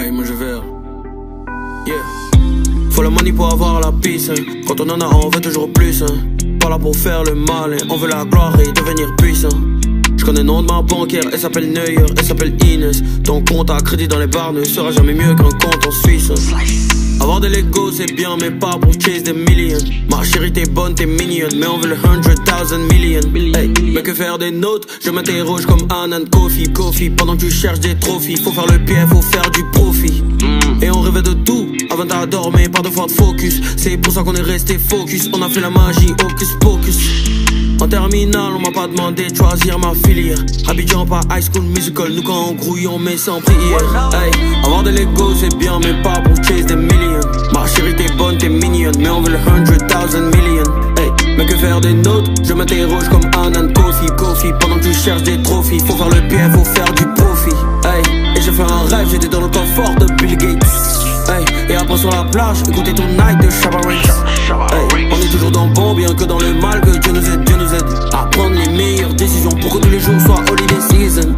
Hey, moi je verre. Yeah. Faut la money pour avoir la peace, hein. Quand on en a, on veut toujours plus, hein. Pas là pour faire le mal, hein. On veut la gloire et devenir puissant. Je connais le nom de ma banquière, elle s'appelle Neuer, elle s'appelle Inès. Ton compte à crédit dans les bars ne sera jamais mieux qu'un compte en Suisse, hein. Avoir de l'ego c'est bien mais pas pour chase des millions. Ma chérie t'es bonne, t'es mignonne, mais on veut le 100,000 million. Hey, mais que faire des notes? Je m'interroge comme Anand Kofi. Pendant que tu cherches des trophies, faut faire le pied, faut faire du profit. Et on rêvait de tout, avant d'adormir, pas de fois de focus. C'est pour ça qu'on est resté focus, on a fait la magie, hocus pocus. En terminale, on m'a pas demandé de choisir ma filière. Abidjan pas High School Musical, nous quand on grouille on met sans prière. Hey, avoir de l'ego c'est bien mais pas pour chase des millions. Ma chérie t'es bonne, t'es mignonne, mais on veut le 100,000 million. Hey, mais que faire des notes? Je m'interroge comme Anand Kofi. Pendant que tu cherches des trophies, faut faire le bien, faut faire du profit. Hey, et j'ai fait un rêve, j'étais dans le confort de Bill Gates. Hey, et après sur la plage, écoutez Tonight de Shabba Ranks. Hey, on est toujours dans le bon, bien que dans le mal, que Dieu nous aide à prendre les meilleures décisions pour que tous les jours soient holiday season.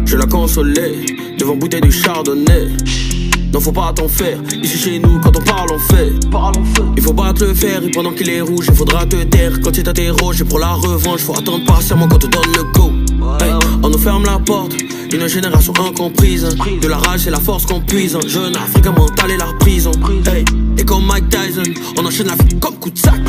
Je la consolais devant bouteille de chardonnay. Non faut pas t'en faire, ici chez nous quand on parle on fait. Il faut battre le fer et pendant qu'il est rouge il faudra te taire. Quand tu t'interroges et pour la revanche faut attendre patiemment quand on te donne le go. Hey, on nous ferme la porte, une génération incomprise. De la rage c'est la force qu'on puise. Un jeune africain mental et la prison. Hey, et comme Mike Tyson, on enchaîne la vie comme coup de sac.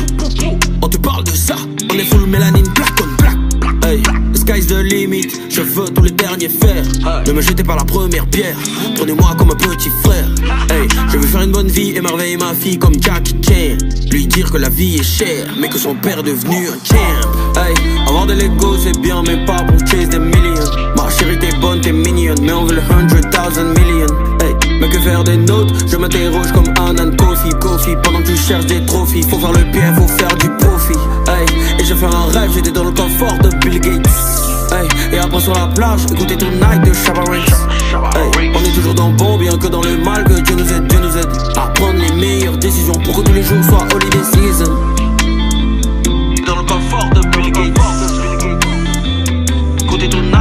On te parle de ça, on est full mélanine black on black. Hey, the sky's the limit, je veux tous les derniers fers. Ne me jetez pas la première pierre, prenez-moi comme un petit frère. Hey, je veux faire une bonne vie, émerveiller ma fille comme Jackie Chan. Lui dire que la vie est chère, mais que son père est devenu un champ. Hey, avoir de l'ego c'est bien mais pas pour chase des millions. Ma chérie t'es bonne, t'es mignonne, mais on veut le 100,000 million. Hey, mais que faire des notes? Je m'interroge comme Anand Kofi. Pendant que tu cherches des trophies, faut faire le bien, faut faire du profit. Hey, et j'ai fait un rêve, j'étais dans le confort de Bill Gates. Hey, et après sur la plage, écoutez Tonight de Shabba Ranks. Hey, on est toujours dans le bon, bien que dans le mal, que Dieu nous aide à prendre les meilleures décisions pour que tous les jours soient holiday season. Dans le confort de Bill Gates. Écoutez Tonight.